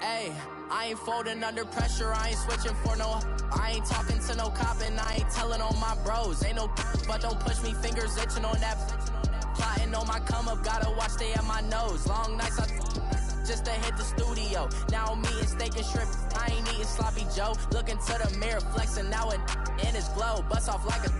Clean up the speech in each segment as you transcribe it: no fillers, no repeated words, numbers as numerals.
Hey, I ain't folding under pressure, I ain't switching for no. I ain't talking to no cop and I ain't telling on my bros. Ain't no but don't push me, fingers itching on that. Plotting on my come up, gotta watch stay at my nose. Long nights just to hit the studio. Now I'm eating steak and shrimp, I ain't eating sloppy Joe. Looking to the mirror, flexing now and in his glow. Bust off like a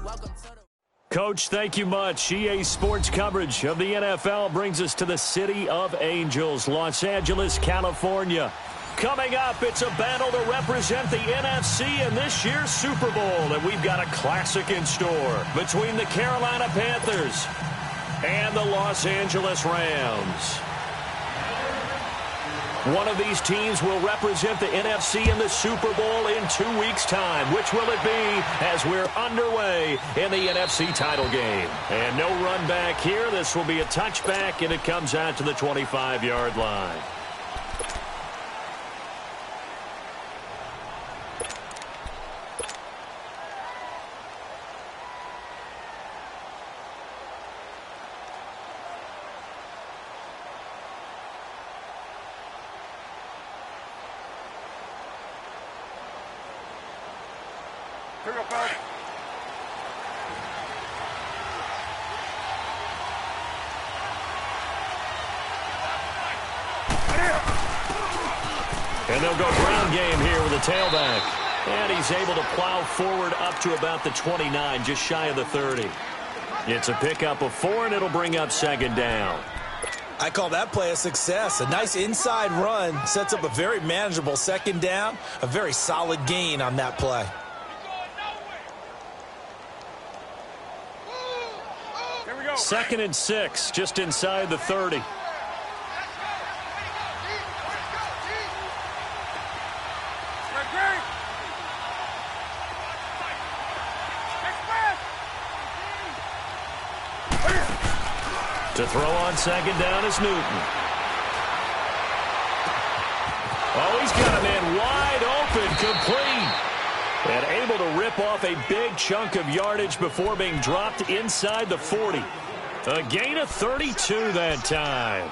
welcome to the Coach, thank you much. EA Sports coverage of the NFL brings us to the City of Angels, Los Angeles, California. Coming up, it's a battle to represent the NFC in this year's Super Bowl, and we've got a classic in store between the Carolina Panthers and the Los Angeles Rams. One of these teams will represent the NFC in the Super Bowl in 2 weeks' time. Which will it be as we're underway in the NFC title game? And no run back here. This will be a touchback, and it comes out to the 25-yard line. And they'll go ground game here with a tailback. And he's able to plow forward up to about the 29, just shy of the 30. It's a pickup of 4, and it'll bring up second down. I call that play a success. A nice inside run sets up a very manageable second down. A very solid gain on that play. Here we go. 2nd and 6, just inside the 30. To throw on second down is Newton. Oh, he's got a man wide open, complete. And able to rip off a big chunk of yardage before being dropped inside the 40. A gain of 32 that time.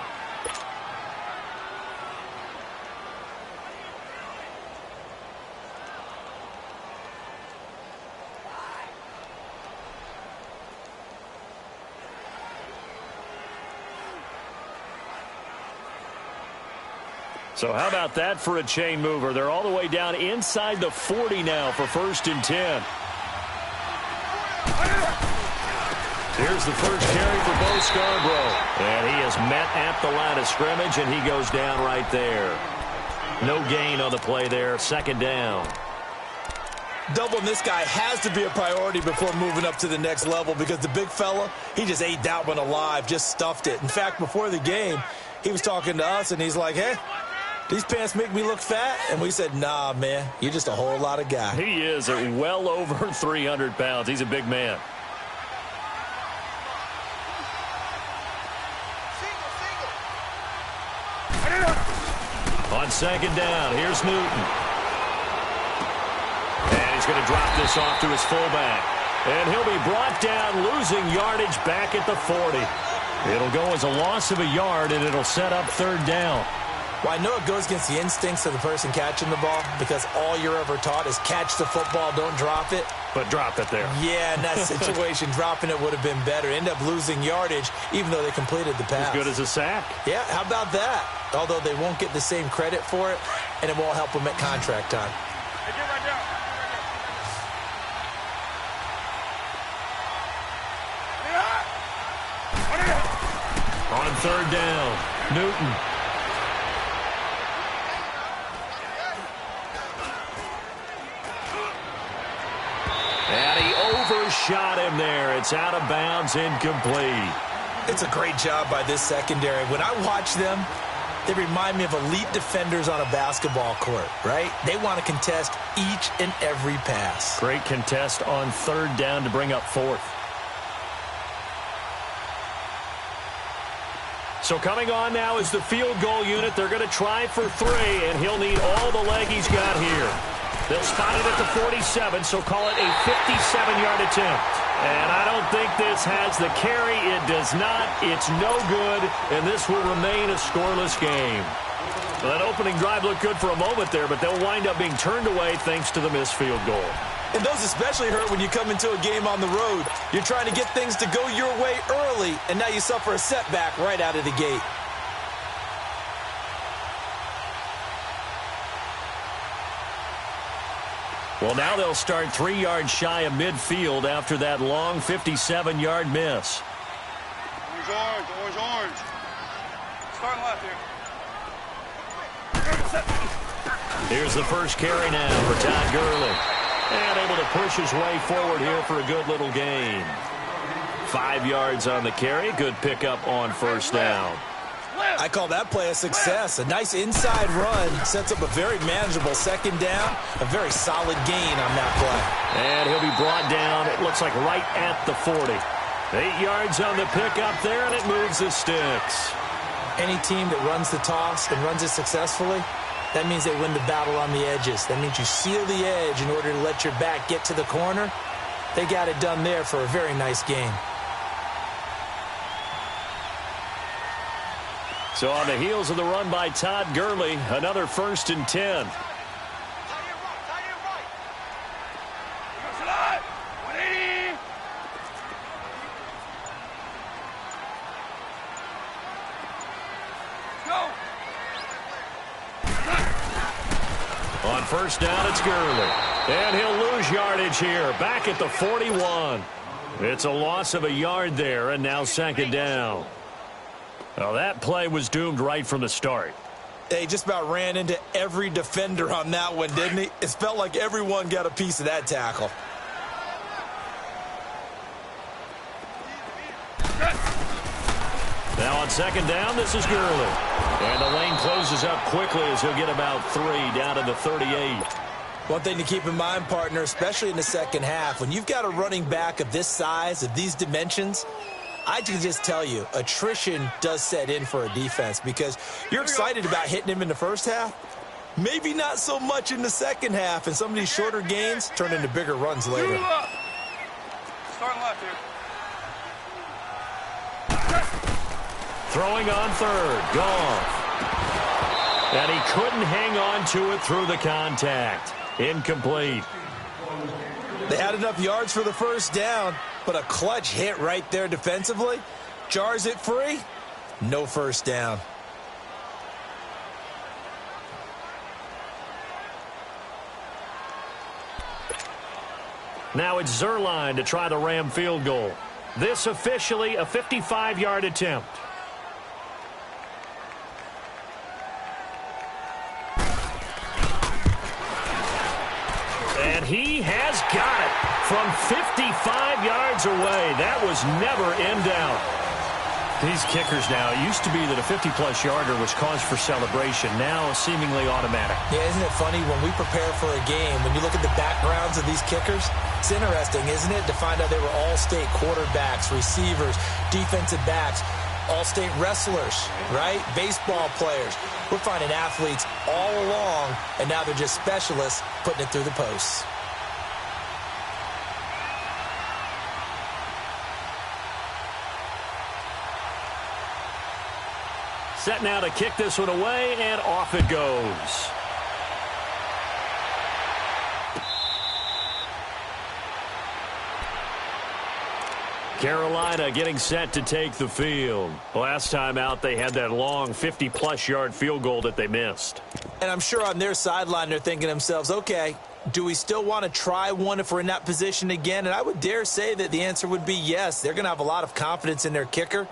So how about that for a chain mover? They're all the way down inside the 40 now for 1st and 10. Here's the first carry for Bo Scarborough. And he is met at the line of scrimmage, and he goes down right there. No gain on the play there. 2nd down. Doubling this guy has to be a priority before moving up to the next level because the big fella, he just ate that one alive, just stuffed it. In fact, before the game, he was talking to us, and he's like, hey, these pants make me look fat? And we said, nah, man, you're just a whole lot of guy. He is well over 300 pounds. He's a big man. On 2nd down, here's Newton. And he's going to drop this off to his fullback. And he'll be brought down, losing yardage back at the 40. It'll go as a loss of a yard, and it'll set up 3rd down. Well, I know it goes against the instincts of the person catching the ball because all you're ever taught is catch the football, don't drop it. But drop it there. Yeah, in that situation, dropping it would have been better. End up losing yardage, even though they completed the pass. As good as a sack. Yeah, how about that? Although they won't get the same credit for it, and it won't help them at contract time. Hey, get right down. On 3rd down, Newton. And he overshot him there. It's out of bounds, incomplete. It's a great job by this secondary. When I watch them, they remind me of elite defenders on a basketball court, right? They want to contest each and every pass. Great contest on 3rd down to bring up 4th. So coming on now is the field goal unit. They're going to try for 3, and he'll need all the leg he's got here. They'll spot it at the 47, so call it a 57-yard attempt. And I don't think this has the carry. It does not. It's no good, and this will remain a scoreless game. Well, that opening drive looked good for a moment there, but they'll wind up being turned away thanks to the missed field goal. And those especially hurt when you come into a game on the road. You're trying to get things to go your way early, and now you suffer a setback right out of the gate. Well, now they'll start 3 yards shy of midfield after that long 57-yard miss. Orange. Starting left here. Here's the first carry now for Todd Gurley. And able to push his way forward here for a good little gain. 5 yards on the carry. Good pickup on first down. I call that play a success. A nice inside run sets up a very manageable second down. A very solid gain on that play. And he'll be brought down, it looks like right at the 40. 8 yards on the pickup there, and it moves the sticks. Any team that runs the toss and runs it successfully, that means they win the battle on the edges. That means you seal the edge in order to let your back get to the corner. They got it done there for a very nice gain. So on the heels of the run by Todd Gurley, another 1st and 10. On first down, it's Gurley. And he'll lose yardage here, back at the 41. It's a loss of a yard there, and now second down. Well, that play was doomed right from the start. He just about ran into every defender on that one, didn't he? It felt like everyone got a piece of that tackle. Now on second down, this is Gurley. And the lane closes up quickly as he'll get about 3 down to the 38. One thing to keep in mind, partner, especially in the second half, when you've got a running back of this size, of these dimensions, I can just tell you, attrition does set in for a defense because you're excited about hitting him in the first half. Maybe not so much in the second half, and some of these shorter gains turn into bigger runs later. Starting left here. Throwing on third, Goff. And he couldn't hang on to it through the contact. Incomplete. They had enough yards for the first down, but a clutch hit right there defensively. Jars it free. No first down. Now it's Zerline to try the Ram field goal. This officially a 55-yard attempt. And he has got it from 55 yards away. That was never in doubt. These kickers now, it used to be that a 50-plus yarder was cause for celebration. Now seemingly automatic. Yeah, isn't it funny when we prepare for a game, when you look at the backgrounds of these kickers, it's interesting, isn't it, to find out they were all-state quarterbacks, receivers, defensive backs, all-state wrestlers, right? Baseball players. We're finding athletes all along, and now they're just specialists putting it through the posts. Set now to kick this one away, and off it goes. Carolina getting set to take the field. Last time out, they had that long 50-plus yard field goal that they missed. And I'm sure on their sideline, they're thinking to themselves, okay, do we still want to try one if we're in that position again? And I would dare say that the answer would be yes. They're going to have a lot of confidence in their kicker.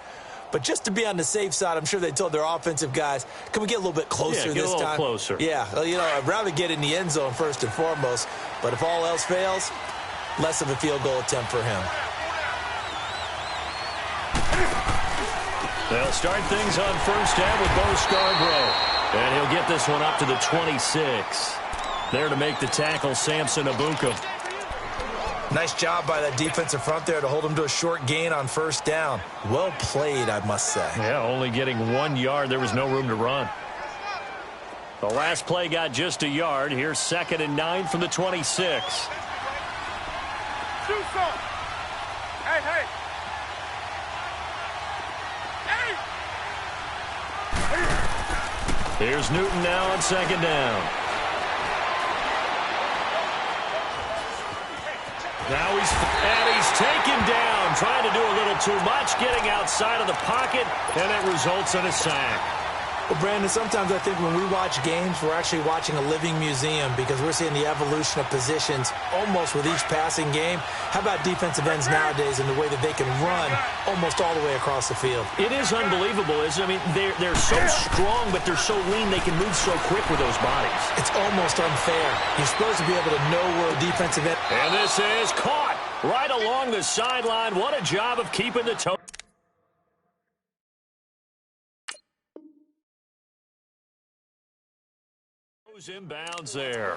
But just to be on the safe side, I'm sure they told their offensive guys, can we get a little bit closer this time? Yeah, get a little closer. Yeah, well, you know, I'd rather get in the end zone first and foremost. But if all else fails, less of a field goal attempt for him. They'll start things on first down with Bo Scarborough. And he'll get this one up to the 26. There to make the tackle, Samson Abuka. Nice job by that defensive front there to hold him to a short gain on first down. Well played, I must say. Yeah, only getting 1 yard. There was no room to run. The last play got just a yard. Here's 2nd and 9 from the 26. Do some. Hey, hey. Here's Newton now on 2nd down. Now he's taken down, trying to do a little too much, getting outside of the pocket, and it results in a sack. Well, Brandon, sometimes I think when we watch games, we're actually watching a living museum because we're seeing the evolution of positions almost with each passing game. How about defensive ends nowadays and the way that they can run almost all the way across the field? It is unbelievable, isn't it? I mean, they're so strong, but they're so lean, they can move so quick with those bodies. It's almost unfair. You're supposed to be able to know where a defensive end... And this is caught right along the sideline. What a job of keeping the toe. Inbounds there.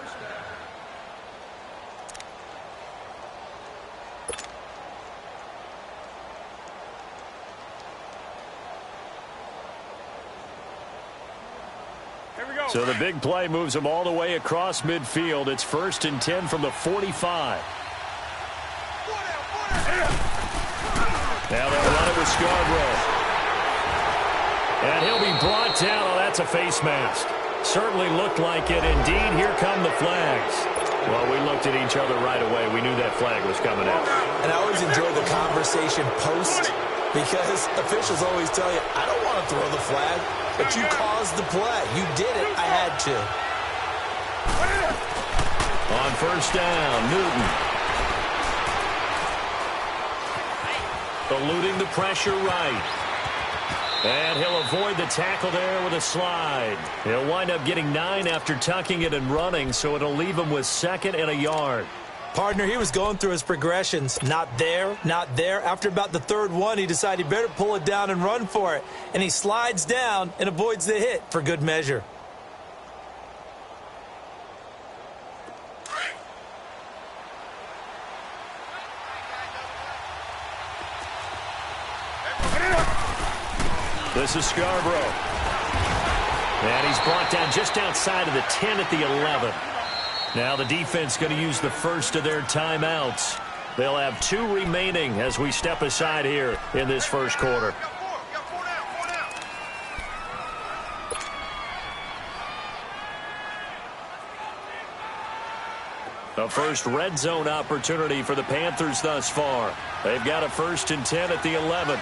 Here we go. So the big play moves them all the way across midfield. It's 1st and 10 from the 45. Now they'll run it with Scarborough. And he'll be brought down. Oh, that's a face mask. Certainly looked like it. Indeed, here come the flags. Well, we looked at each other right away. We knew that flag was coming out. And I always enjoy the conversation post because officials always tell you, I don't want to throw the flag, but you caused the play. You did it. I had to. On 1st down, Newton. Eluding the pressure right. And he'll avoid the tackle there with a slide. He'll wind up getting 9 after tucking it and running, so it'll leave him with 2nd and a yard. Partner, he was going through his progressions. Not there, not there. After about the 3rd one, he decided he better pull it down and run for it. And he slides down and avoids the hit for good measure. This is Scarborough. And he's brought down just outside of the 10 at the 11. Now the defense going to use the first of their timeouts. They'll have 2 remaining as we step aside here in this first quarter. The first red zone opportunity for the Panthers thus far. They've got a 1st and 10 at the 11.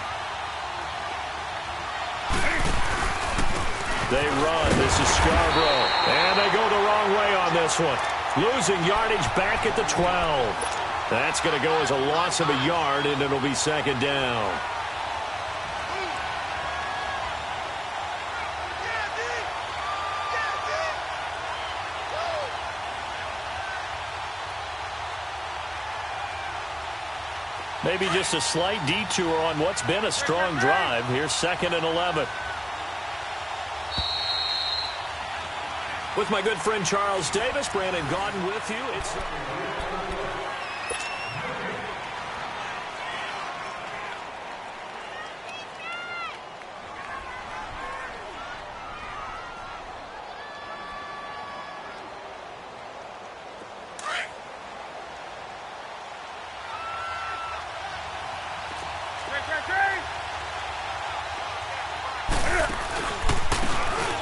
They run. This is Scarborough. And they go the wrong way on this one. Losing yardage back at the 12. That's going to go as a loss of a yard, and it'll be 2nd down. Maybe just a slight detour on what's been a strong drive. Here's 2nd and 11. With my good friend Charles Davis, Brandon Gaudin with you. It's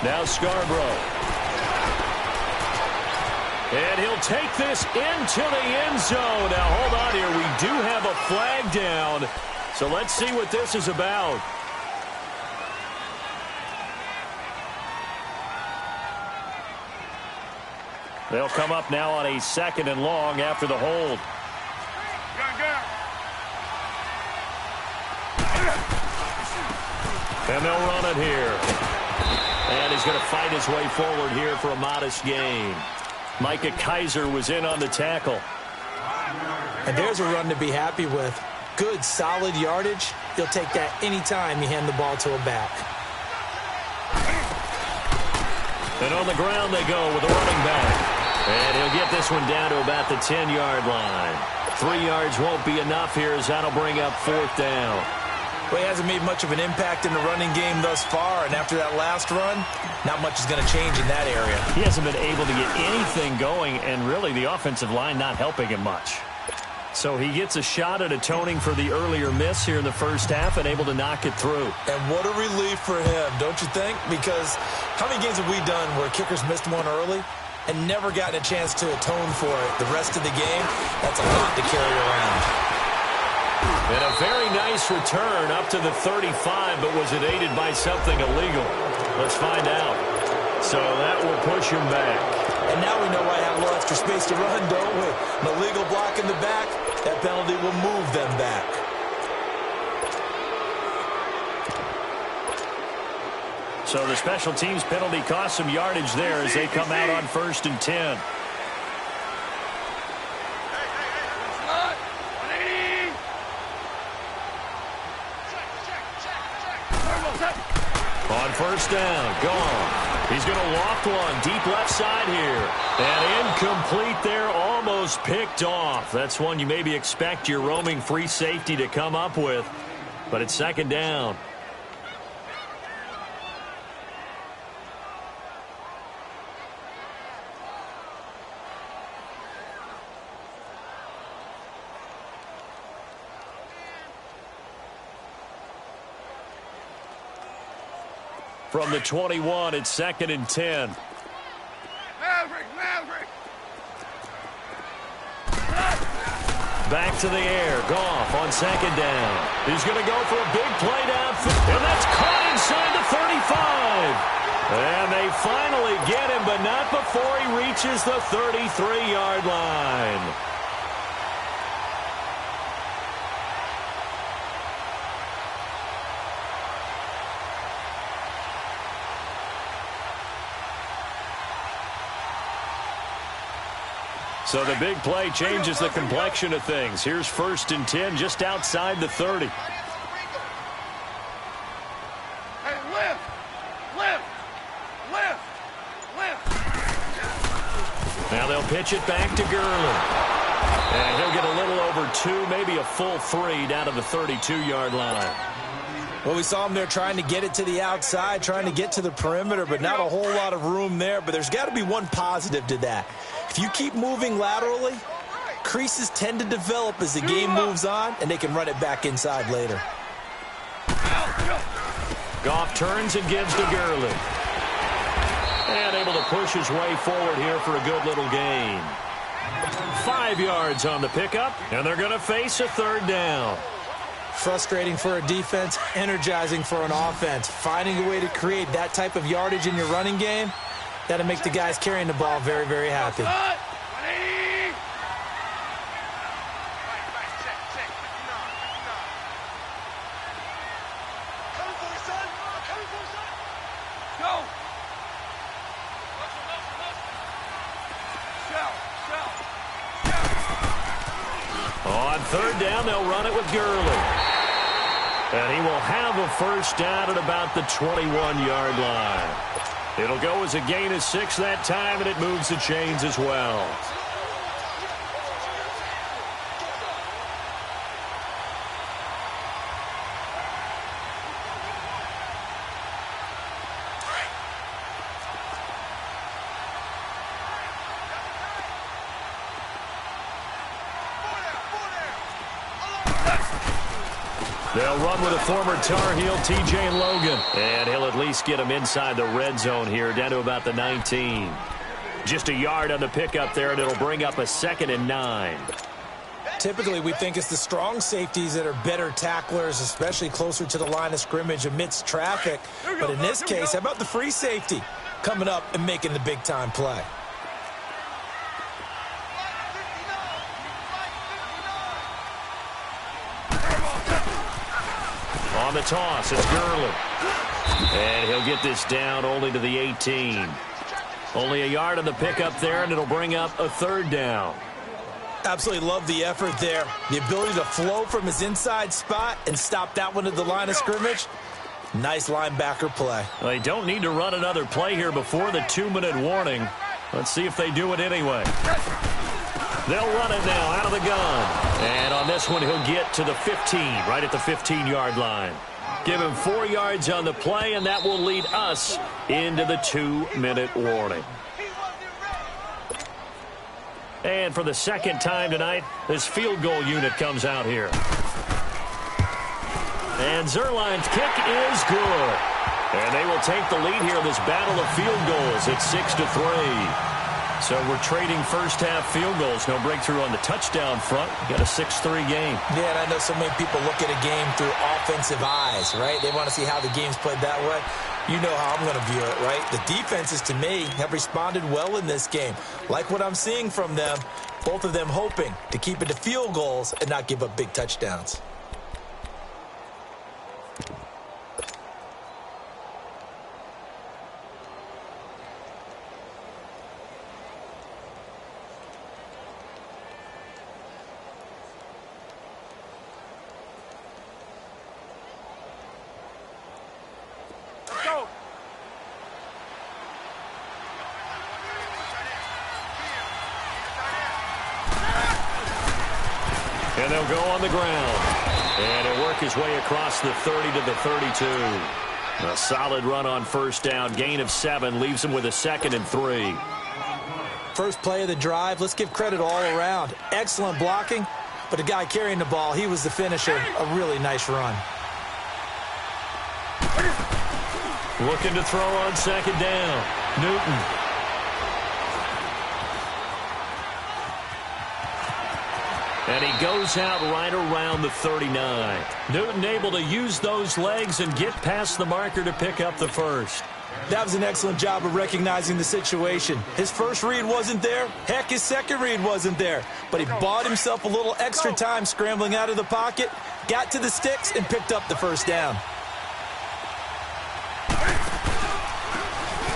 now Scarborough. And he'll take this into the end zone. Now, hold on here. We do have a flag down. So let's see what this is about. They'll come up now on a 2nd and long after the hold. And they'll run it here. And he's going to fight his way forward here for a modest gain. Micah Kaiser was in on the tackle. And there's a run to be happy with. Good, solid yardage. He'll take that anytime you hand the ball to a back. And on the ground they go with the running back. And he'll get this one down to about the 10-yard line. 3 yards won't be enough here as that'll bring up 4th down. Well, he hasn't made much of an impact in the running game thus far, and after that last run, not much is going to change in that area. He hasn't been able to get anything going, and really the offensive line not helping him much. So he gets a shot at atoning for the earlier miss here in the first half and able to knock it through. And what a relief for him, don't you think? Because how many games have we done where kickers missed one early and never gotten a chance to atone for it the rest of the game? That's a lot to carry around. And a very nice return up to the 35, but was it aided by something illegal? Let's find out. So that will push him back. And now we know why I have a little extra space to run, don't we? An illegal block in the back, that penalty will move them back. So the special teams penalty cost some yardage there as they come out on 1st and 10. On 1st down, gone. He's going to loft one deep left side here. And incomplete there, almost picked off. That's one you maybe expect your roaming free safety to come up with. But it's 2nd down. From the 21, it's 2nd and 10. Maverick! Back to the air. Goff on 2nd down. He's going to go for a big play downfield. And that's caught inside the 35. And they finally get him, but not before he reaches the 33-yard line. So the big play changes the complexion of things. Here's 1st and 10 just outside the 30. Hey, lift! Now they'll pitch it back to Gurley. And he'll get a little over 2, maybe a full 3 down to the 32-yard line. Well, we saw him there trying to get it to the outside, trying to get to the perimeter, but not a whole lot of room there. But there's got to be one positive to that. If you keep moving laterally, creases tend to develop as the game moves on, and they can run it back inside later. Goff turns and gives to Gurley. And able to push his way forward here for a good little gain. 5 yards on the pickup, and they're going to face a 3rd down. Frustrating for a defense, energizing for an offense. Finding a way to create that type of yardage in your running game, that'll make the guys carrying the ball very, very happy. On 3rd down, they'll run it with Gurley. And he will have a 1st down at about the 21-yard line. It'll go as a gain of 6 that time, and it moves the chains as well. They'll run with a former Tar Heel, T.J. Logan. And he'll at least get him inside the red zone here, down to about the 19. Just a yard on the pickup there, and it'll bring up a 2nd and 9. Typically, we think it's the strong safeties that are better tacklers, especially closer to the line of scrimmage amidst traffic. But in this case, how about the free safety coming up and making the big-time play? On the toss, it's Gurley. And he'll get this down only to the 18. Only a yard on the pickup there, and it'll bring up a 3rd down. Absolutely love the effort there. The ability to flow from his inside spot and stop that one at the line of scrimmage. Nice linebacker play. They don't need to run another play here before the 2-minute warning. Let's see if they do it anyway. They'll run it now out of the gun. And on this one, he'll get to the 15, right at the 15-yard line. Give him 4 yards on the play, and that will lead us into the 2-minute warning. And for the second time tonight, this field goal unit comes out here. And Zerline's kick is good. And they will take the lead here in this battle of field goals at 6-3. So we're trading first-half field goals. No breakthrough on the touchdown front. Got a 6-3 game. Yeah, and I know so many people look at a game through offensive eyes, right? They want to see how the game's played that way. You know how I'm going to view it, right? The defenses, to me, have responded well in this game. Like what I'm seeing from them, both of them hoping to keep it to field goals and not give up big touchdowns. And they'll go on the ground. And he'll work his way across the 30 to the 32. A solid run on first down. Gain of 7 leaves him with a 2nd and 3. First play of the drive, let's give credit all around. Excellent blocking, but the guy carrying the ball, he was the finisher. A really nice run. Looking to throw on second down. Newton. And he goes out right around the 39. Newton able to use those legs and get past the marker to pick up the first. That was an excellent job of recognizing the situation. His first read wasn't there. Heck, his second read wasn't there. But he bought himself a little extra time scrambling out of the pocket, got to the sticks, and picked up the first down.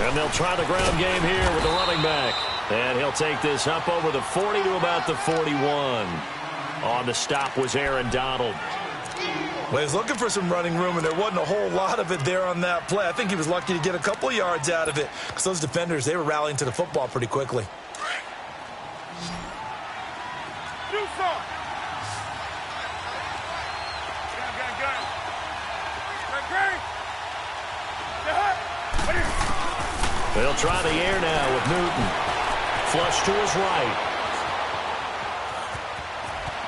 And they'll try the ground game here with the running back. And he'll take this up over the 40 to about the 41. On the stop was Aaron Donald. Well, he was looking for some running room, and there wasn't a whole lot of it there on that play. I think he was lucky to get a couple yards out of it because those defenders, they were rallying to the football pretty quickly. They'll try the air now with Newton. Flush to his right.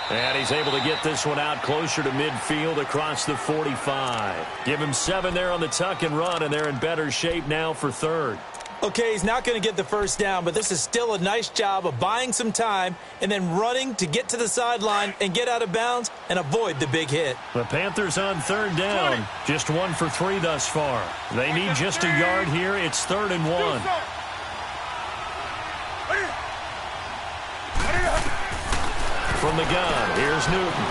And he's able to get this one out closer to midfield across the 45. Give him 7 there on the tuck and run, and they're in better shape now for third. Okay, he's not going to get the first down, but this is still a nice job of buying some time and then running to get to the sideline and get out of bounds and avoid the big hit. The Panthers on third down. Just 1 for 3 thus far. They need just a yard here. It's 3rd and 1. From the gun, here's Newton.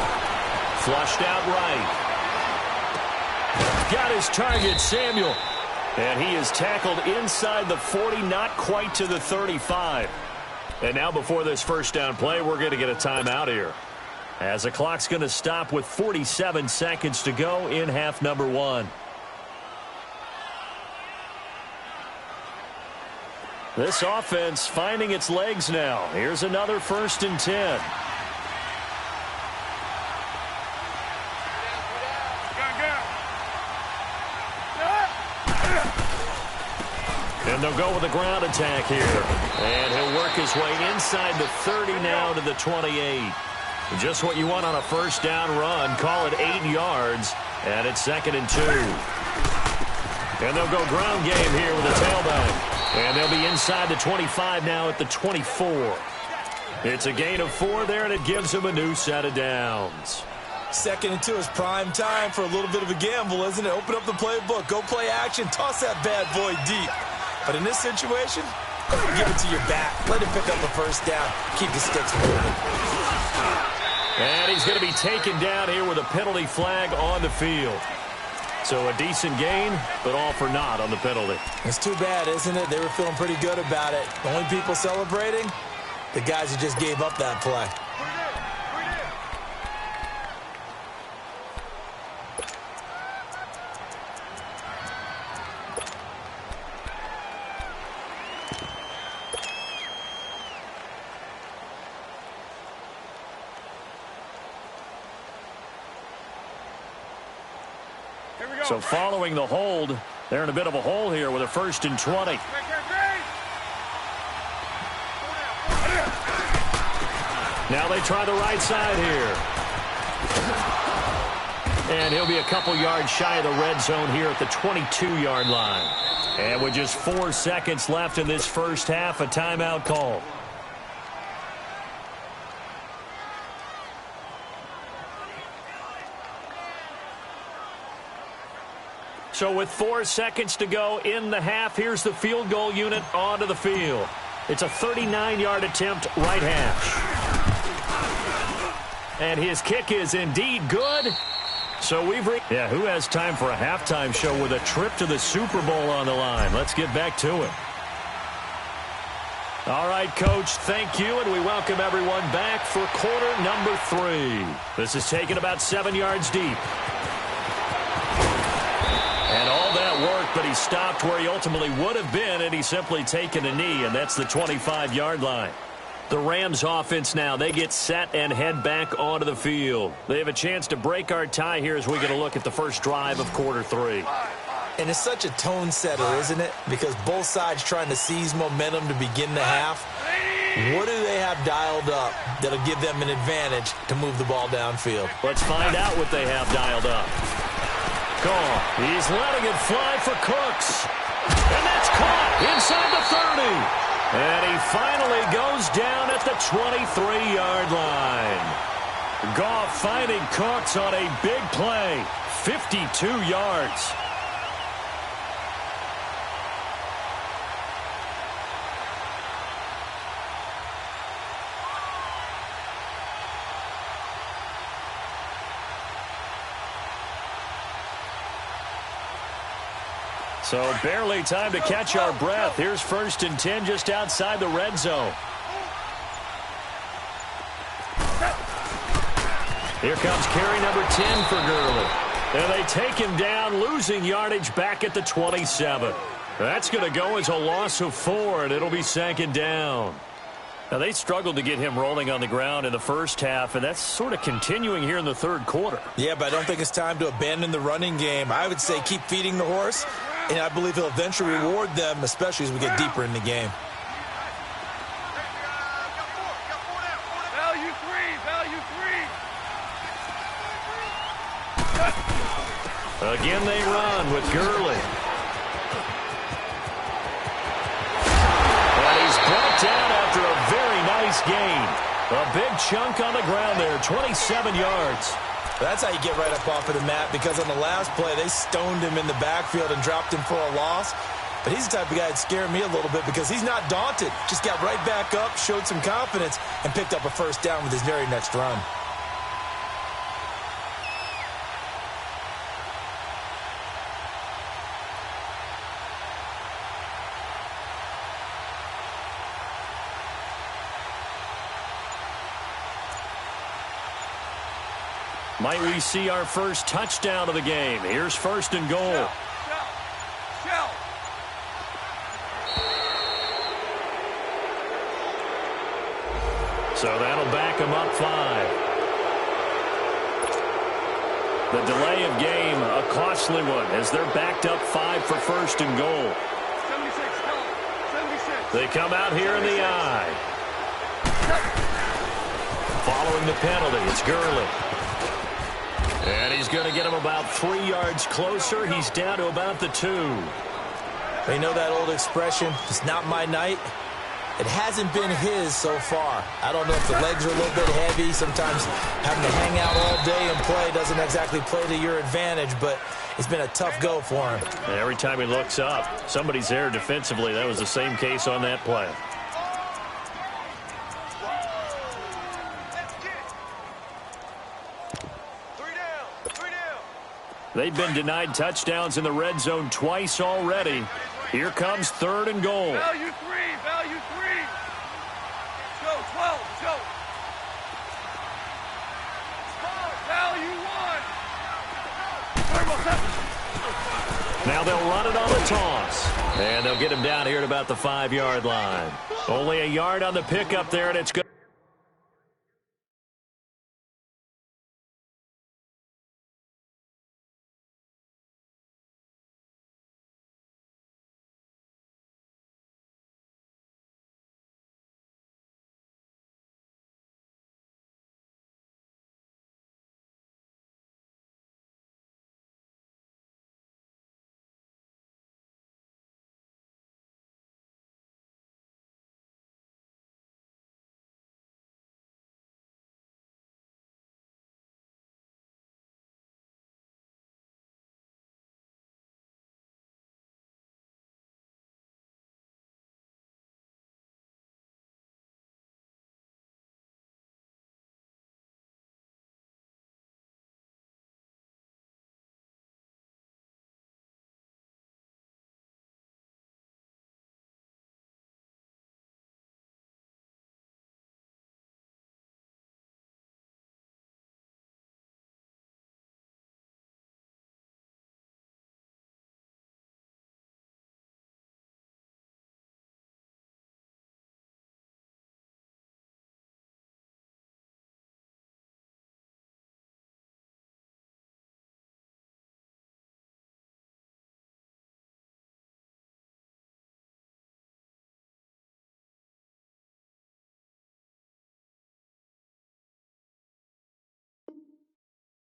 Flushed out right. Got his target, Samuel. And he is tackled inside the 40, not quite to the 35. And now before this first down play, we're going to get a timeout here, as the clock's going to stop with 47 seconds to go in half number 1. This offense finding its legs now. Here's another 1st and 10. And they'll go with a ground attack here. And he'll work his way inside the 30 now to the 28. Just what you want on a first down run. Call it 8 yards. And it's 2nd and 2. And they'll go ground game here with a tailback. And they'll be inside the 25 now at the 24. It's a gain of 4 there, and it gives them a new set of downs. 2nd and 2 is prime time for a little bit of a gamble, isn't it? Open up the playbook. Go play action. Toss that bad boy deep. But in this situation, go ahead and give it to your back. Let him pick up a first down. Keep the sticks moving. And he's going to be taken down here with a penalty flag on the field. So a decent gain, but all for naught on the penalty. It's too bad, isn't it? They were feeling pretty good about it. The only people celebrating, the guys who just gave up that play. So following the hold, they're in a bit of a hole here with a 1st and 20. Now they try the right side here. And he'll be a couple yards shy of the red zone here at the 22-yard line. And with just 4 seconds left in this first half, a timeout call. So with 4 seconds to go in the half, here's the field goal unit onto the field. It's a 39-yard attempt, right hash. And his kick is indeed good. So who has time for a halftime show with a trip to the Super Bowl on the line? Let's get back to it. All right, Coach, thank you, and we welcome everyone back for quarter number 3. This is taken about 7 yards deep. And all that work, but he stopped where he ultimately would have been, and he's simply taken a knee, and that's the 25-yard line. The Rams offense now, they get set and head back onto the field. They have a chance to break our tie here as we get a look at the first drive of quarter 3. And it's such a tone setter, isn't it? Because both sides trying to seize momentum to begin the half. What do they have dialed up that'll give them an advantage to move the ball downfield? Let's find out what they have dialed up. Call. He's letting it fly for Cooks. And that's caught inside the 30. And he finally goes down at the 23-yard line. Goff finding Cooks on a big play. 52 yards. So barely time to catch our breath. Here's 1st and 10 just outside the red zone. Here comes carry number 10 for Gurley. And they take him down, losing yardage back at the 27. That's going to go as a loss of 4, and it'll be 2nd down. Now, they struggled to get him rolling on the ground in the first half, and that's sort of continuing here in the third quarter. Yeah, but I don't think it's time to abandon the running game. I would say keep feeding the horse, and I believe he'll eventually reward them, especially as we get deeper in the game. Value three. Again, they run with Gurley. And he's brought down after a very nice gain. A big chunk on the ground there, 27 yards. That's how you get right up off of the mat, because on the last play, they stoned him in the backfield and dropped him for a loss. But he's the type of guy that scared me a little bit because he's not daunted. Just got right back up, showed some confidence, and picked up a first down with his very next run. Might we see our first touchdown of the game? Here's 1st and goal. Shell. So that'll back them up 5. The delay of game, a costly one, as they're backed up 5 for 1st and goal. 76. They come out here in the eye. Following the penalty, it's Gurley. And he's going to get him about 3 yards closer. He's down to about the 2. They know that old expression, it's not my night. It hasn't been his so far. I don't know if the legs are a little bit heavy. Sometimes having to hang out all day and play doesn't exactly play to your advantage, but it's been a tough go for him. And every time he looks up, somebody's there defensively. That was the same case on that play. They've been denied touchdowns in the red zone twice already. Here comes 3rd and goal. Value 3. Joe, 12, Joe. Value 1. Now they'll run it on the toss. And they'll get him down here at about the 5-yard line. Only a yard on the pickup there, and it's good.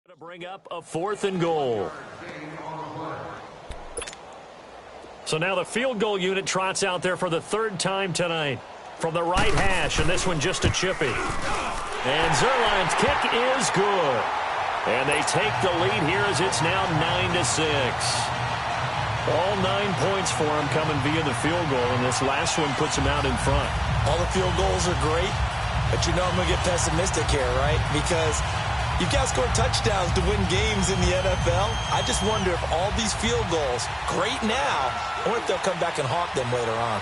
To bring up a 4th and goal. So now the field goal unit trots out there for the 3rd time tonight from the right hash, and this one just a chippy. And Zerline's kick is good. And they take the lead here as it's now 9-6. All 9 points for them coming via the field goal, and this last one puts them out in front. All the field goals are great, but you know I'm going to get pessimistic here, right? Because you've got to score touchdowns to win games in the NFL. I just wonder if all these field goals, great now, or if they'll come back and haunt them later on.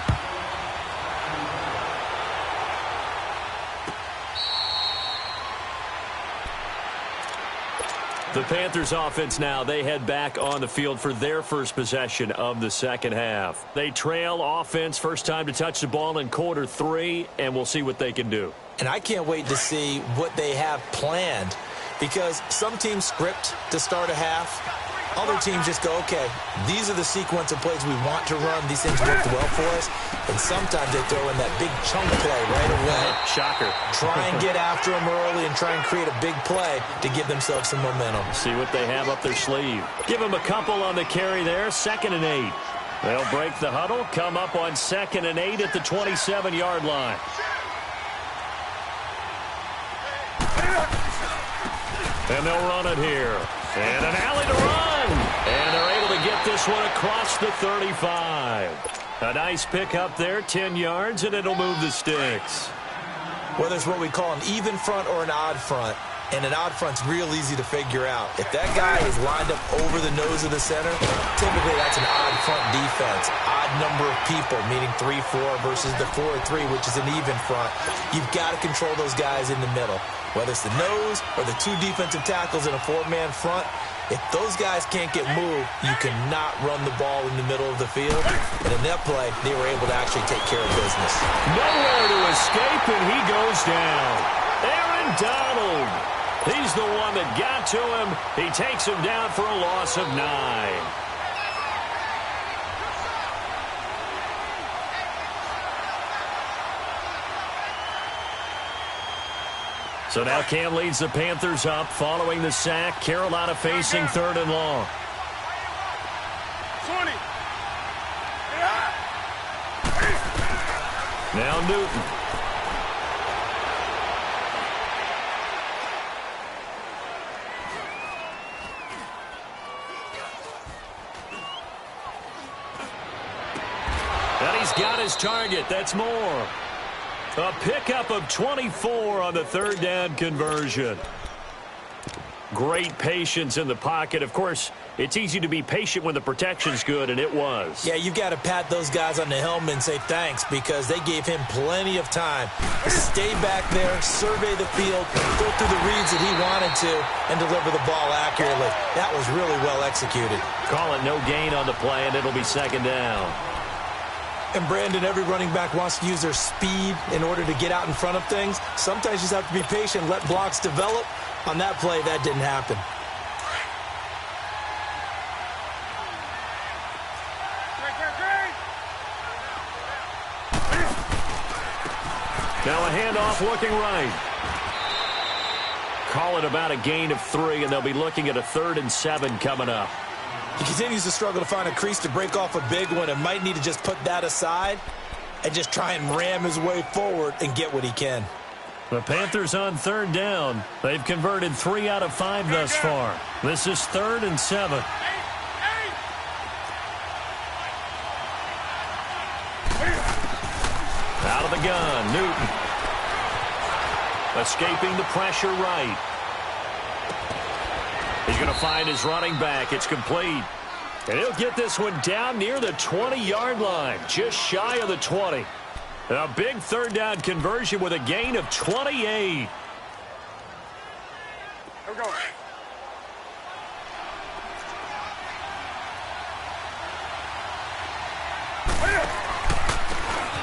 The Panthers offense now, they head back on the field for their first possession of the second half. They trail offense, first time to touch the ball in quarter 3, and we'll see what they can do. And I can't wait to see what they have planned, because some teams script to start a half. Other teams just go, okay, these are the sequence of plays we want to run. These things worked well for us. And sometimes they throw in that big chunk play right away. Shocker. Try and get after them early and try and create a big play to give themselves some momentum. See what they have up their sleeve. Give them a couple on the carry there, 2nd and 8. They'll break the huddle, come up on 2nd and 8 at the 27-yard line. And they'll run it here. And an alley to run. And they're able to get this one across the 35. A nice pick up there, 10 yards, and it'll move the sticks. Whether it's what we call an even front or an odd front, and an odd front's real easy to figure out. If that guy is lined up over the nose of the center, typically that's an odd front defense. Odd number of people, meaning 3-4 versus the 4-3, which is an even front. You've got to control those guys in the middle. Whether it's the nose or the 2 defensive tackles in a 4-man front, if those guys can't get moved, you cannot run the ball in the middle of the field. And in that play, they were able to actually take care of business. Nowhere to escape, and he goes down. Aaron Donald. He's the one that got to him. He takes him down for a loss of 9. So now Cam leads the Panthers up following the sack. Carolina facing 3rd and long. 20. Now Newton. And he's got his target. That's more. A pickup of 24 on the 3rd down conversion. Great patience in the pocket. Of course, it's easy to be patient when the protection's good, and it was. Yeah, you've got to pat those guys on the helmet and say thanks, because they gave him plenty of time to stay back there, survey the field, go through the reads that he wanted to, and deliver the ball accurately. That was really well executed. Call it no gain on the play, and it'll be 2nd down. And, Brandon, every running back wants to use their speed in order to get out in front of things. Sometimes you just have to be patient, let blocks develop. On that play, that didn't happen. Now a handoff looking right. Call it about a gain of 3, and they'll be looking at a 3rd and 7 coming up. He continues to struggle to find a crease to break off a big one and might need to just put that aside and just try and ram his way forward and get what he can. The Panthers on 3rd down. They've converted 3 out of 5 thus far. This is 3rd and 7. Out of the gun, Newton. Escaping the pressure right. He's going to find his running back. It's complete. And he'll get this one down near the 20-yard line, just shy of the 20. A big 3rd down conversion with a gain of 28. Here we go.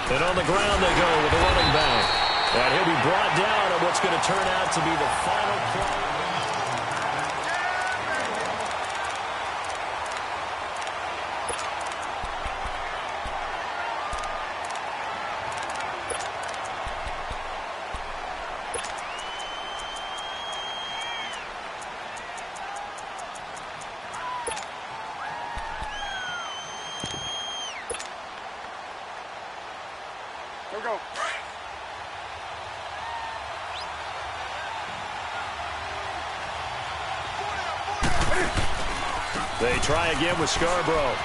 And on the ground they go with the running back. And he'll be brought down on what's going to turn out to be the final play. They try again with Scarborough.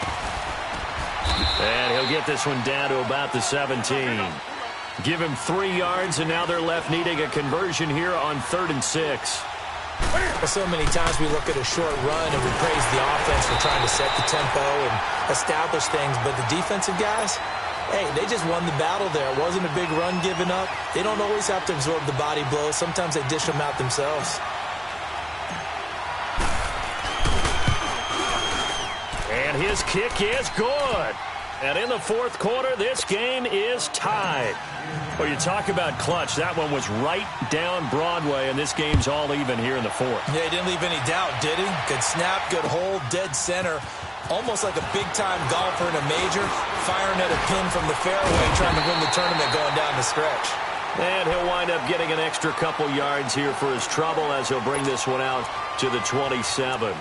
And he'll get this one down to about the 17. Give him 3 yards, and now they're left needing a conversion here on 3rd and 6. So many times we look at a short run and we praise the offense for trying to set the tempo and establish things, but the defensive guys, hey, they just won the battle there. It wasn't a big run given up. They don't always have to absorb the body blows. Sometimes they dish them out themselves. And his kick is good. And in the 4th quarter, this game is tied. Well, you talk about clutch. That one was right down Broadway, and this game's all even here in the 4th. Yeah, he didn't leave any doubt, did he? Good snap, good hold, dead center. Almost like a big-time golfer in a major, firing at a pin from the fairway, trying to win the tournament going down the stretch. And he'll wind up getting an extra couple yards here for his trouble as he'll bring this one out to the 27.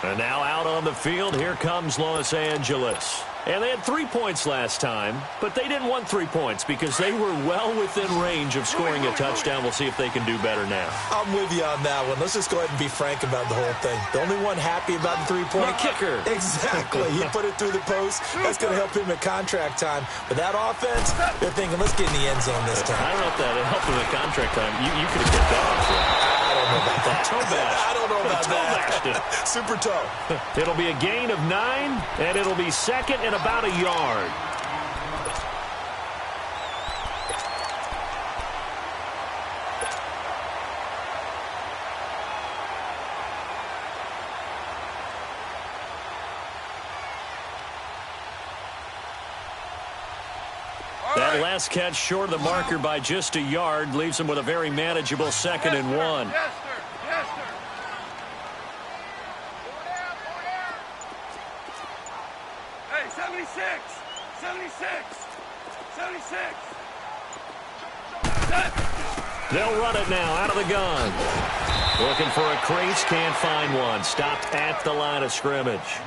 And now out on the field, here comes Los Angeles. And they had 3 points last time, but they didn't want 3 points because they were well within range of scoring a touchdown. We'll see if they can do better now. I'm with you on that one. Let's just go ahead and be frank about the whole thing. The only one happy about the 3-point... The kicker. Exactly. He put it through the post. That's going to help him at contract time. But that offense, they're thinking, let's get in the end zone this time. I don't know if that helped him at contract time. You could have kicked that off. I don't know about that. Toe bash. I don't know about that. Super toe. It'll be a gain of 9, and it'll be 2nd and about a yard. That last catch short of the marker by just a yard leaves him with a very manageable 2nd and 1. Yes, sir. Yes, sir. Hey, 76. 76. 76. They'll run it now out of the gun. Looking for a crease, can't find one. Stopped at the line of scrimmage.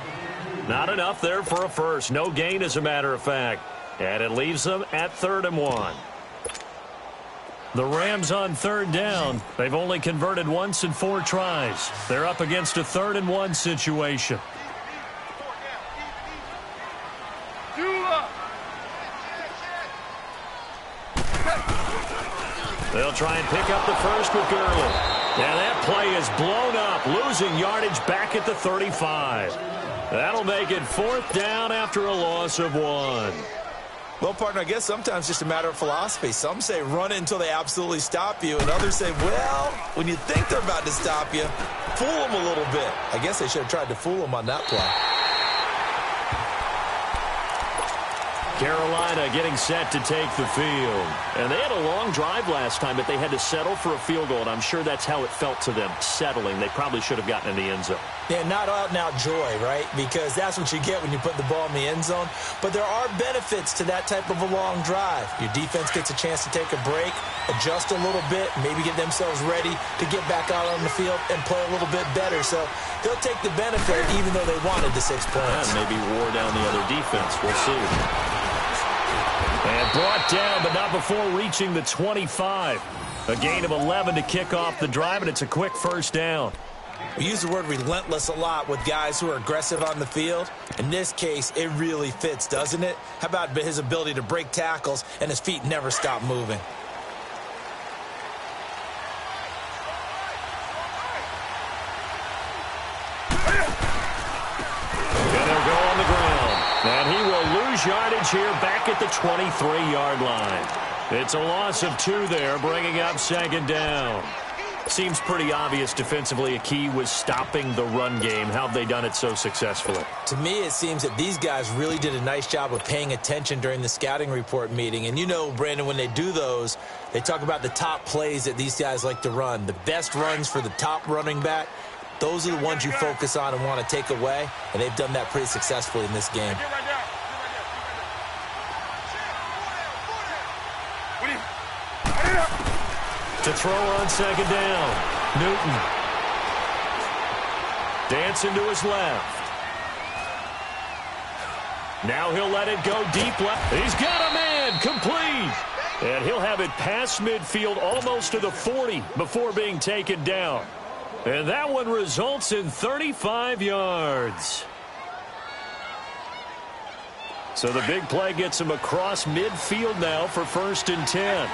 Not enough there for a first. No gain, as a matter of fact. And it leaves them at 3rd and 1. The Rams on 3rd down. They've only converted once in 4 tries. They're up against a 3rd and 1 situation. They'll try and pick up the first with Gurley. And that play is blown up, losing yardage back at the 35. That'll make it 4th down after a loss of 1. Well, partner, I guess sometimes just a matter of philosophy. Some say run it until they absolutely stop you, and others say, well, when you think they're about to stop you, fool them a little bit. I guess they should have tried to fool them on that play. Carolina getting set to take the field. And they had a long drive last time, but they had to settle for a field goal, and I'm sure that's how it felt to them, settling. They probably should have gotten in the end zone. Yeah, not out-and-out joy, right? Because that's what you get when you put the ball in the end zone. But there are benefits to that type of a long drive. Your defense gets a chance to take a break, adjust a little bit, maybe get themselves ready to get back out on the field and play a little bit better. So they'll take the benefit even though they wanted the 6 points. And maybe wore down the other defense. We'll see. And brought down, but not before reaching the 25. A gain of 11 to kick off the drive, and it's a quick 1st down. We use the word relentless a lot with guys who are aggressive on the field. In this case, it really fits, doesn't it? How about his ability to break tackles and his feet never stop moving? And they'll go on the ground. And he will lose yardage here back at the 23-yard line. It's a loss of 2 there, bringing up 2nd down. Seems pretty obvious defensively a key was stopping the run game. How have they done it so successfully? To me, it seems that these guys really did a nice job of paying attention during the scouting report meeting. And you know, Brandon, when they do those, they talk about the top plays that these guys like to run. The best runs for the top running back, those are the ones you focus on and want to take away. And they've done that pretty successfully in this game. To throw on 2nd down. Newton. Dancing to his left. Now he'll let it go deep left. He's got a man. Complete. And he'll have it past midfield almost to the 40 before being taken down. And that one results in 35 yards. So the big play gets him across midfield now for 1st and 10.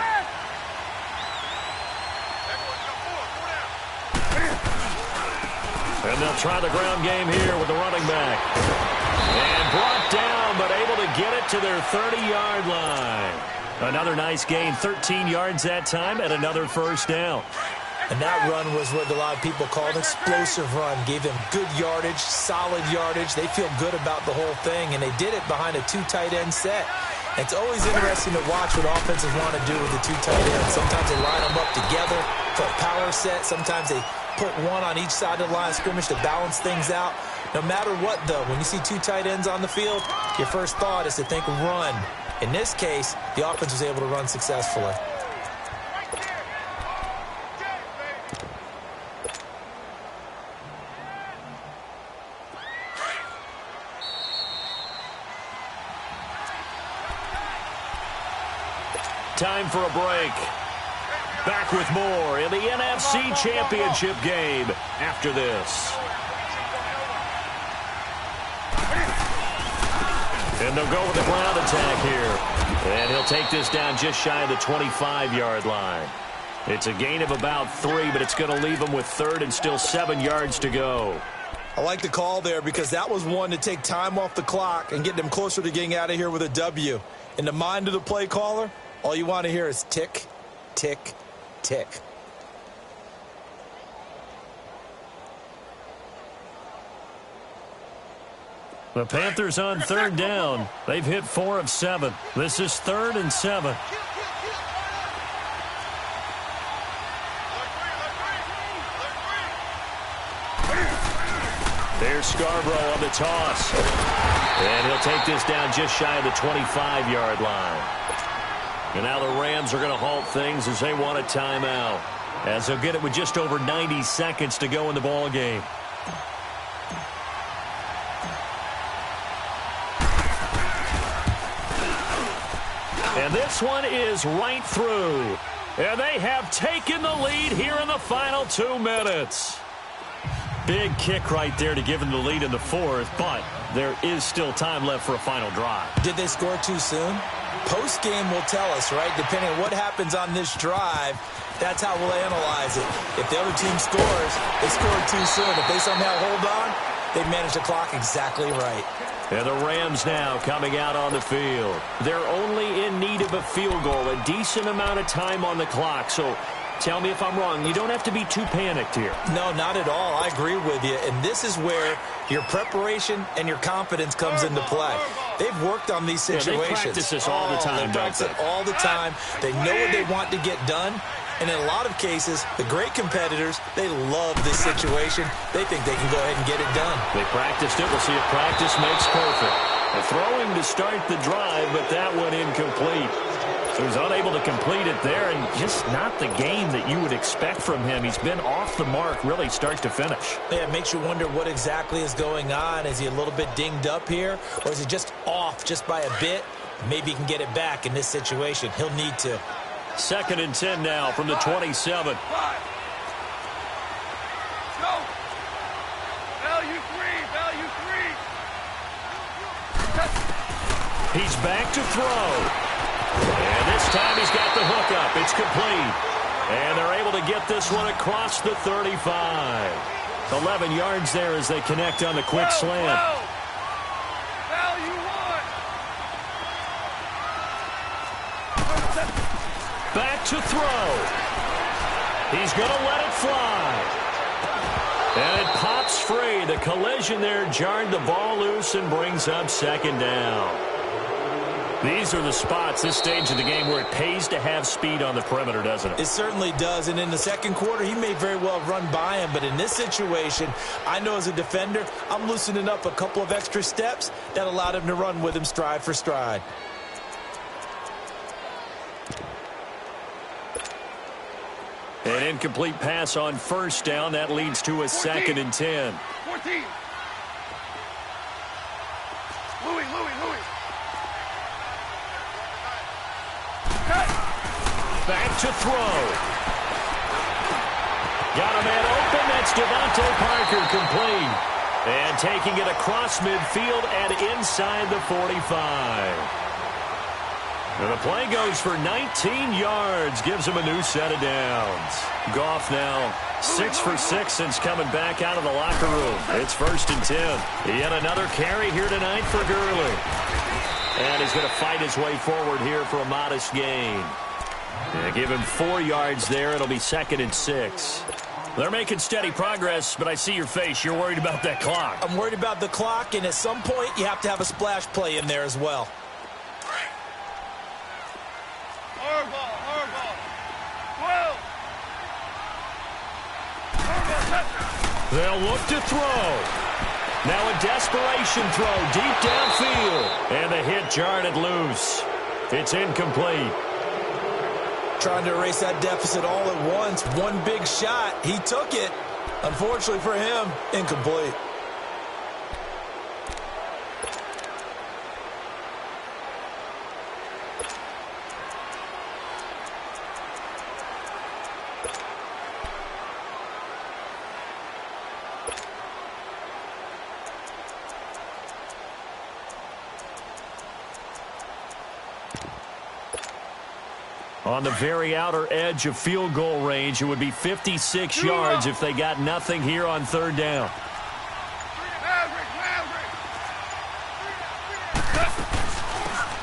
And they'll try the ground game here with the running back. And brought down, but able to get it to their 30-yard line. Another nice gain, 13 yards that time, and another 1st down. And that run was what a lot of people call an explosive run. Gave them good yardage, solid yardage. They feel good about the whole thing, and they did it behind a 2 tight end set. It's always interesting to watch what offenses want to do with the 2 tight ends. Sometimes they line them up together for a power set. Sometimes they put one on each side of the line of scrimmage to balance things out. No matter what, though, when you see 2 tight ends on the field, your first thought is to think run. In this case, the offense was able to run successfully. Time for a break. Back with more in the NFC Championship game after this. And they'll go with the ground attack here. And he'll take this down just shy of the 25-yard line. It's a gain of about 3, but it's going to leave him with 3rd and still 7 yards to go. I like the call there because that was one to take time off the clock and get them closer to getting out of here with a W. In the mind of the play caller, all you want to hear is tick, tick, tick. The Panthers on 3rd down. They've hit 4 of 7. This is 3rd and 7. There's Scarborough on the toss. And he'll take this down just shy of the 25-yard line. And now the Rams are going to halt things as they want a timeout, as they'll get it with just over 90 seconds to go in the ball game. And this one is right through. And they have taken the lead here in the final 2 minutes. Big kick right there to give them the lead in the 4th, but there is still time left for a final drive. Did they score too soon? Post-game will tell us, right? Depending on what happens on this drive, that's how we'll analyze it. If the other team scores, they scored too soon. If they somehow hold on, they manage the clock exactly right. And the Rams now coming out on the field. They're only in need of a field goal, a decent amount of time on the clock. So tell me if I'm wrong. You don't have to be too panicked here. No, not at all. I agree with you. And this is where your preparation and your confidence comes into play. They've worked on these situations. Yeah, they practice this all the time, they practice it all the time. They know what they want to get done. And in a lot of cases, the great competitors, they love this situation. They think they can go ahead and get it done. They practiced it. We'll see if practice makes perfect. A throwing to start the drive, but that went incomplete. So he's unable to complete it there, and just not the game that you would expect from him. He's been off the mark really start to finish. Yeah, it makes you wonder what exactly is going on. Is he a little bit dinged up here, or is he just off just by a bit? Maybe he can get it back in this situation. He'll need to. 2nd and 10 now from the 27. Go. Value 3. He's back to throw. And this time he's got the hook up. It's complete. And they're able to get this one across the 35. 11 yards there as they connect on the quick slant. Value 1. Back to throw. He's going to let it fly. And it pops free. The collision there jarred the ball loose and brings up 2nd down. These are the spots, this stage of the game, where it pays to have speed on the perimeter, doesn't it? It certainly does. And in the 2nd quarter, he may very well run by him. But in this situation, I know as a defender, I'm loosening up a couple of extra steps that allowed him to run with him stride for stride. An incomplete pass on 1st down. That leads to a 2nd and 10. 14. Louis. Back to throw. Got a man open. That's Devontae Parker complete. And taking it across midfield and inside the 45. And the play goes for 19 yards, gives him a new set of downs. Goff now 6 for 6 since coming back out of the locker room. It's 1st and 10. Yet another carry here tonight for Gurley. And he's going to fight his way forward here for a modest gain. Yeah, give him 4 yards there. It'll be 2nd and 6. They're making steady progress, but I see your face. You're worried about that clock. I'm worried about the clock, and at some point you have to have a splash play in there as well. They'll look to throw. Now a desperation throw deep downfield. And the hit jarred it loose. It's incomplete. Trying to erase that deficit all at once. One big shot. He took it. Unfortunately for him, incomplete. On the very outer edge of field goal range, it would be 56 yards if they got nothing here on 3rd down.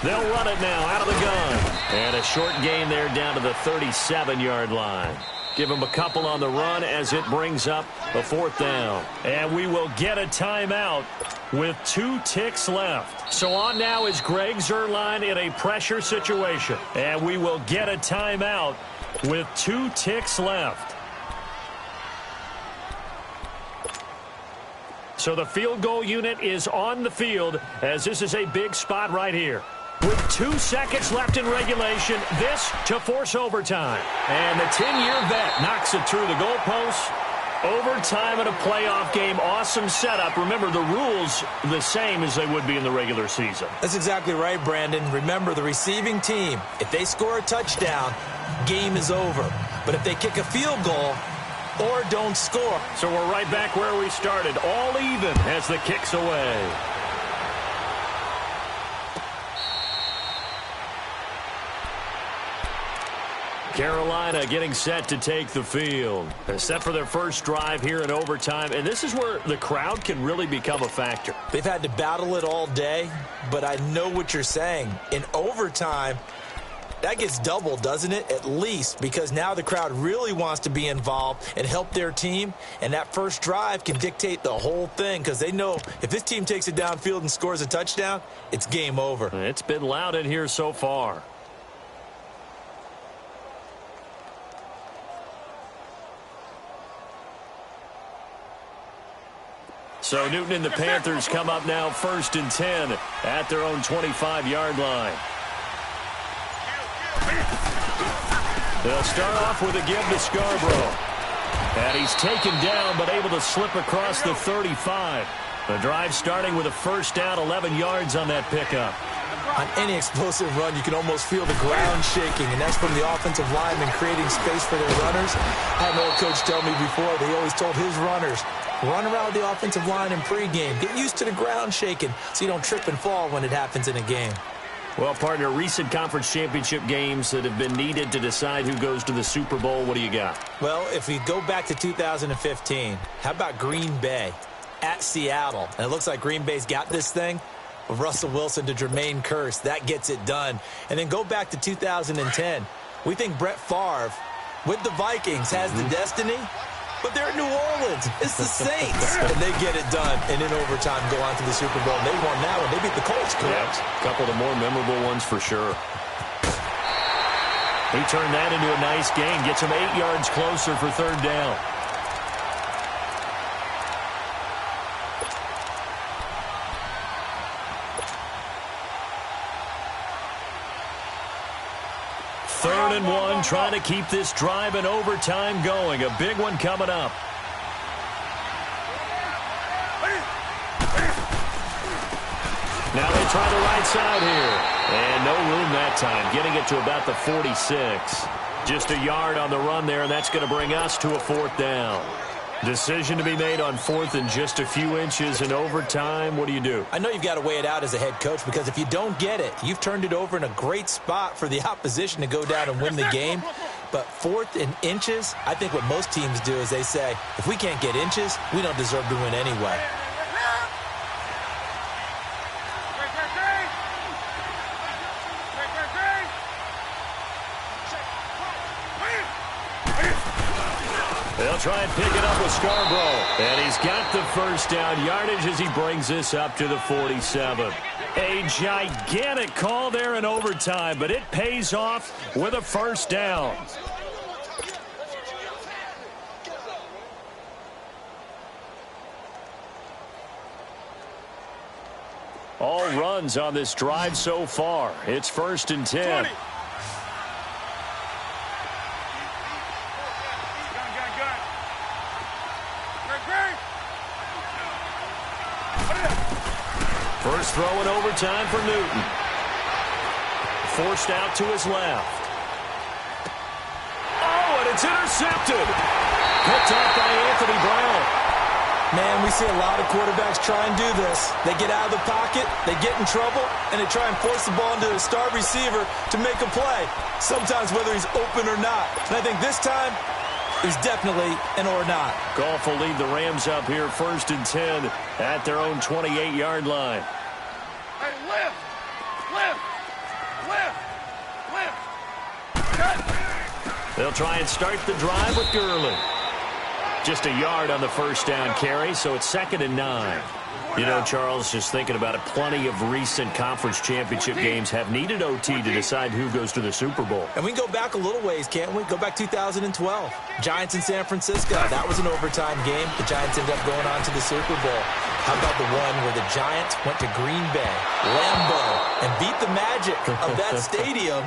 They'll run it now out of the gun. And a short gain there down to the 37-yard line. Give them a couple on the run as it brings up a 4th down. And we will get a timeout with 2 ticks left. So on now is Greg Zuerlein in a pressure situation. And we will get a timeout with 2 ticks left. So the field goal unit is on the field as this is a big spot right here. With 2 seconds left in regulation, this to force overtime. And the 10-year vet knocks it through the goalpost. Overtime in a playoff game, awesome setup. Remember, the rules the same as they would be in the regular season. That's exactly right, Brandon. Remember, the receiving team, if they score a touchdown, game is over. But if they kick a field goal or don't score. So we're right back where we started, all even as the kick's away. Carolina getting set to take the field. Set for their first drive here in overtime. And this is where the crowd can really become a factor. They've had to battle it all day, but I know what you're saying. In overtime, that gets doubled, doesn't it? At least, because now the crowd really wants to be involved and help their team. And that first drive can dictate the whole thing because they know if this team takes it downfield and scores a touchdown, it's game over. It's been loud in here so far. So Newton and the Panthers come up now 1st and 10 at their own 25-yard line. They'll start off with a give to Scarborough. And he's taken down but able to slip across the 35. The drive starting with a 1st down, 11 yards on that pickup. On any explosive run, you can almost feel the ground shaking, and that's from the offensive linemen creating space for their runners. I had an old coach tell me before, they always told his runners, run around the offensive line in pregame. Get used to the ground shaking so you don't trip and fall when it happens in a game. Well, partner, recent conference championship games that have been needed to decide who goes to the Super Bowl, what do you got? Well, if we go back to 2015, how about Green Bay at Seattle? And it looks like Green Bay's got this thing. With Russell Wilson to Jermaine Kearse, that gets it done. And then go back to 2010. We think Brett Favre with the Vikings has the destiny, but they're in New Orleans. It's the Saints. And they get it done. And in overtime, go on to the Super Bowl. And they won that one. They beat the Colts, correct? Yeah, a couple of the more memorable ones for sure. He turned that into a nice gain. Gets him 8 yards closer for 3rd down. Third and 1, trying to keep this drive in overtime going. A big one coming up. Now they try the right side here. And no room that time, getting it to about the 46. Just a yard on the run there, and that's going to bring us to a 4th down. Decision to be made on 4th and just a few inches in overtime. What do you do? I know you've got to weigh it out as a head coach, because if you don't get it, you've turned it over in a great spot for the opposition to go down and win the game. But 4th and inches, I think what most teams do is they say, if we can't get inches, we don't deserve to win anyway. They'll try and pick it up with Scarborough. And he's got the first down yardage as he brings this up to the 47. A gigantic call there in overtime, but it pays off with a first down. All runs on this drive so far. It's 1st and 10. 20. First throw in overtime for Newton. Forced out to his left. Oh, and it's intercepted. Picked up by Anthony Brown. Man, we see a lot of quarterbacks try and do this. They get out of the pocket, they get in trouble, and they try and force the ball into a star receiver to make a play, sometimes whether he's open or not. And I think this time, it was definitely an or not. Goff will lead the Rams up here 1st and 10 at their own 28-yard line. Hey, lift! Lift! Lift! Lift! Cut! They'll try and start the drive with Gurley. Just a yard on the first down carry, so it's 2nd and 9. You know, Charles, just thinking about it, plenty of recent conference championship games have needed OT to decide who goes to the Super Bowl. And we can go back a little ways, can't we? Go back 2012. Giants in San Francisco. That was an overtime game. The Giants ended up going on to the Super Bowl. How about the one where the Giants went to Green Bay, Lambeau, and beat the magic of that stadium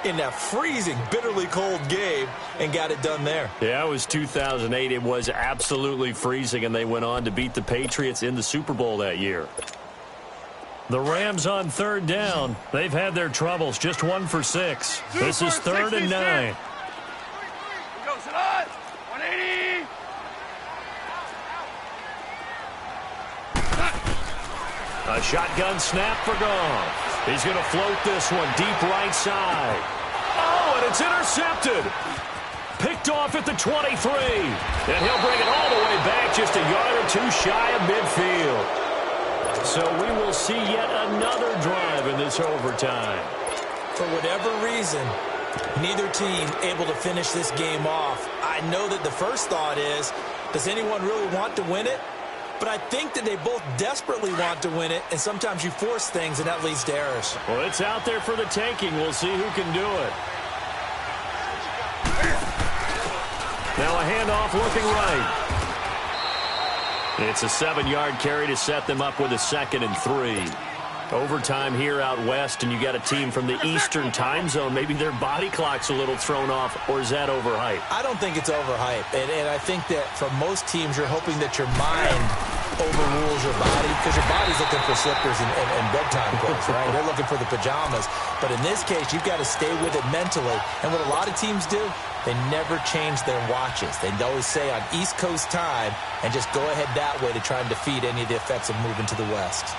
in that freezing, bitterly cold game and got it done there. Yeah, it was 2008. It was absolutely freezing, and they went on to beat the Patriots in the Super Bowl that year. The Rams on 3rd down. They've had their troubles. Just 1 for 6. This is 3rd and 9. Goes it on! 180! A shotgun snap for Goff. He's going to float this one deep right side. Oh, and it's intercepted. Picked off at the 23. And he'll bring it all the way back just a yard or two shy of midfield. So we will see yet another drive in this overtime. For whatever reason, neither team able to finish this game off. I know that the first thought is, does anyone really want to win it? But I think that they both desperately want to win it, and sometimes you force things, and that leads to errors. Well, it's out there for the taking. We'll see who can do it. Now a handoff looking right. It's a 7-yard carry to set them up with a 2nd and 3. Overtime here out west, and you got a team from the Eastern time zone. Maybe their body clock's a little thrown off, or is that overhyped? I don't think it's overhyped, and I think that for most teams, you're hoping that your mind overrules your body, because your body's looking for slippers and bedtime clothes, right? They're looking for the pajamas. But in this case, you've got to stay with it mentally. And what a lot of teams do, they never change their watches. They always say on East Coast time, and just go ahead that way to try and defeat any of the effects of moving to the West.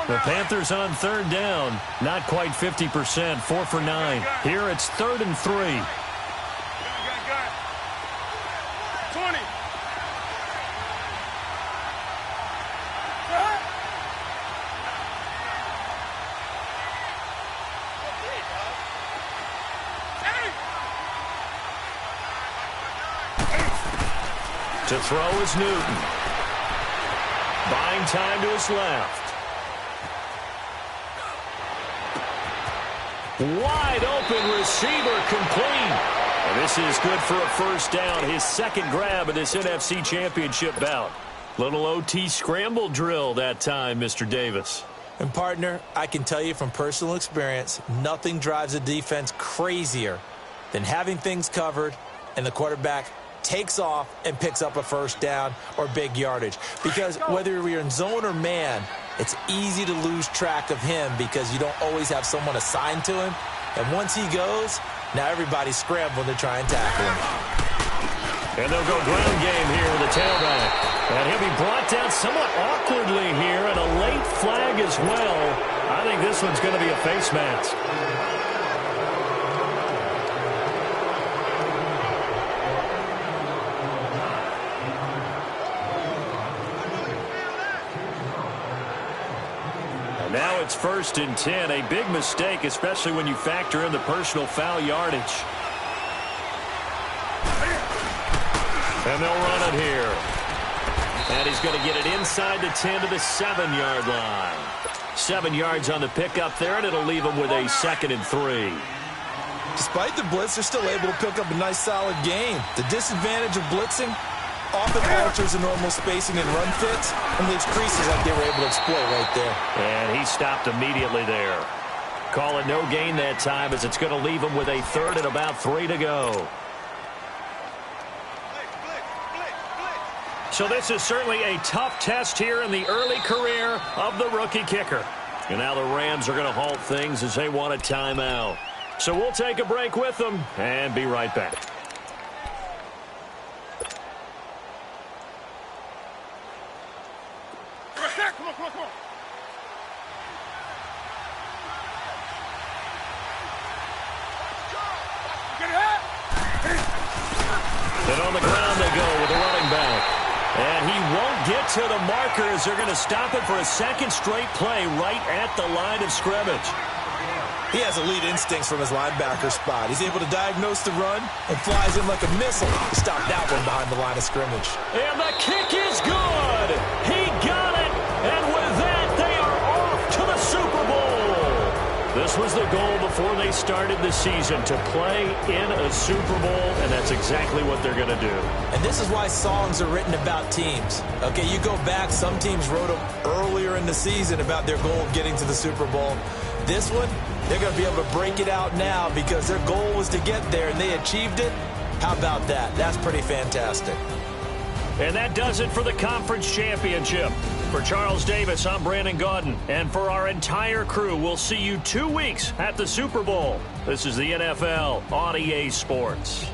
The Panthers on 3rd down. Not quite 50%. 4 for 9. Here it's 3rd and 3. Got it. 20. To throw is Newton. Buying time to his left. Wide open receiver complete. And this is good for a first down. His 2nd grab of this NFC Championship bout. Little OT scramble drill that time, Mr. Davis. And, partner, I can tell you from personal experience, nothing drives a defense crazier than having things covered and the quarterback takes off and picks up a first down or big yardage. Because whether you're in zone or man, it's easy to lose track of him because you don't always have someone assigned to him. And once he goes, now everybody's scrambling to try and tackle him. And they'll go ground game here with the tailback. And he'll be brought down somewhat awkwardly here, and a late flag as well. I think this one's going to be a face mask. Now it's 1st and 10. A big mistake, especially when you factor in the personal foul yardage. And they'll run it here. And he's going to get it inside the 10 to the 7-yard line. 7 yards on the pickup there, and it'll leave him with a 2nd and 3. Despite the blitz, they're still able to pick up a nice, solid gain. The disadvantage of blitzing often alters the normal spacing and run fits and leaves creases like they were able to exploit right there. And he stopped immediately there. Call it no gain that time, as it's going to leave him with a 3rd and about 3 to go. So this is certainly a tough test here in the early career of the rookie kicker. And now the Rams are going to halt things as they want a timeout. So we'll take a break with them and be right back. Come on, come on, come on. Get it. And on the ground they go with the running back. And he won't get to the marker as they're going to stop it for a 2nd straight play right at the line of scrimmage. He has elite instincts from his linebacker spot. He's able to diagnose the run and flies in like a missile to stop that one behind the line of scrimmage. And the kick is good. He got it. And with that, they are off to the Super Bowl. This was the goal before they started the season, to play in a Super Bowl, and that's exactly what they're going to do. And this is why songs are written about teams. Okay, you go back, some teams wrote them earlier in the season about their goal of getting to the Super Bowl. This one, they're going to be able to break it out now because their goal was to get there, and they achieved it. How about that? That's pretty fantastic. And that does it for the conference championship. For Charles Davis, I'm Brandon Gaudin. And for our entire crew, we'll see you 2 weeks at the Super Bowl. This is the NFL on EA Sports.